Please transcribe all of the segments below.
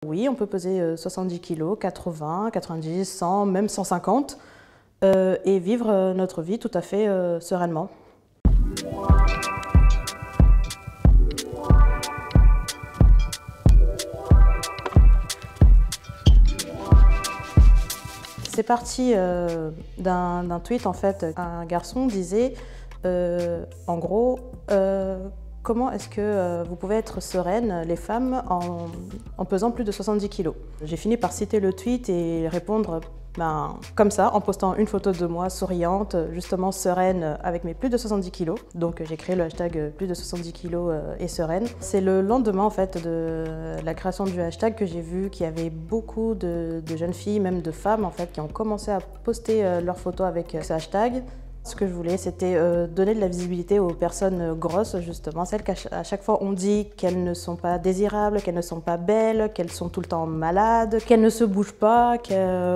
Oui, on peut peser 70 kg, 80, 90, 100, même 150 et vivre notre vie tout à fait sereinement. C'est parti d'un tweet en fait. Un garçon disait en gros comment est-ce que vous pouvez être sereine, les femmes, en pesant plus de 70 kg. J'ai fini par citer le tweet et répondre comme ça, en postant une photo de moi souriante, justement sereine, avec mes plus de 70 kg. Donc j'ai créé le hashtag plus de 70 kg et sereine. C'est le lendemain en fait de la création du hashtag que j'ai vu qu'il y avait beaucoup de jeunes filles, même de femmes en fait, qui ont commencé à poster leurs photos avec ce hashtag. Ce que je voulais, c'était donner de la visibilité aux personnes grosses, justement, celles qu'à chaque fois on dit qu'elles ne sont pas désirables, qu'elles ne sont pas belles, qu'elles sont tout le temps malades, qu'elles ne se bougent pas,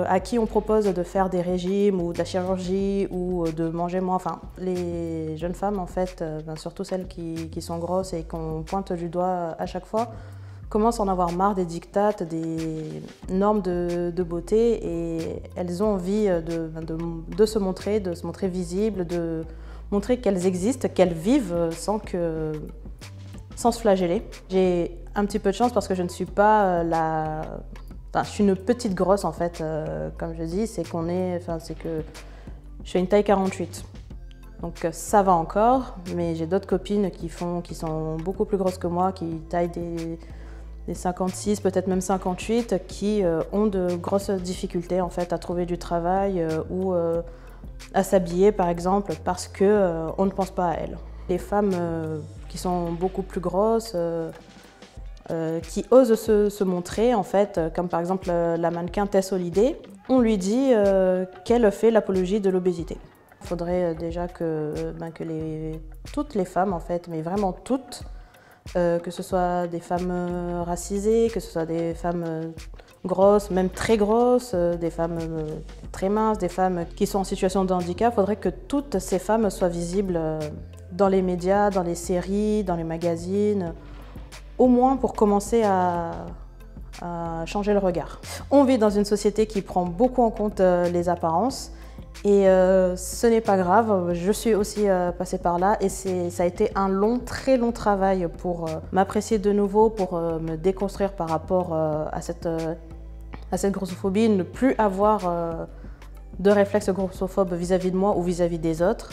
à qui on propose de faire des régimes ou de la chirurgie ou de manger moins. Enfin, les jeunes femmes, en fait, surtout celles qui sont grosses et qu'on pointe du doigt à chaque fois, commencent à en avoir marre des diktats, des normes de beauté et elles ont envie de se montrer visibles, de montrer qu'elles existent, qu'elles vivent sans se flageller. J'ai un petit peu de chance parce que je ne suis pas je suis une petite grosse en fait, comme je dis, c'est que je fais une taille 48. Donc ça va encore, mais j'ai d'autres copines qui sont beaucoup plus grosses que moi, qui taillent des 56, peut-être même 58, qui ont de grosses difficultés en fait à trouver du travail ou à s'habiller par exemple parce qu'on ne pense pas à elles. Les femmes qui sont beaucoup plus grosses, qui osent se montrer en fait, comme par exemple la mannequin Tess Holliday, on lui dit qu'elle fait l'apologie de l'obésité. Il faudrait déjà que toutes les femmes en fait, mais vraiment toutes, que ce soit des femmes racisées, que ce soit des femmes grosses, même très grosses, des femmes très minces, des femmes qui sont en situation de handicap. Il faudrait que toutes ces femmes soient visibles dans les médias, dans les séries, dans les magazines, au moins pour commencer à changer le regard. On vit dans une société qui prend beaucoup en compte les apparences. Et ce n'est pas grave, je suis aussi passée par là et ça a été un très long travail pour m'apprécier de nouveau, pour me déconstruire par rapport à cette grossophobie, ne plus avoir de réflexe grossophobe vis-à-vis de moi ou vis-à-vis des autres.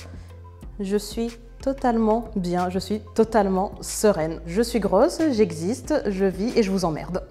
Je suis totalement bien, je suis totalement sereine. Je suis grosse, j'existe, je vis et je vous emmerde.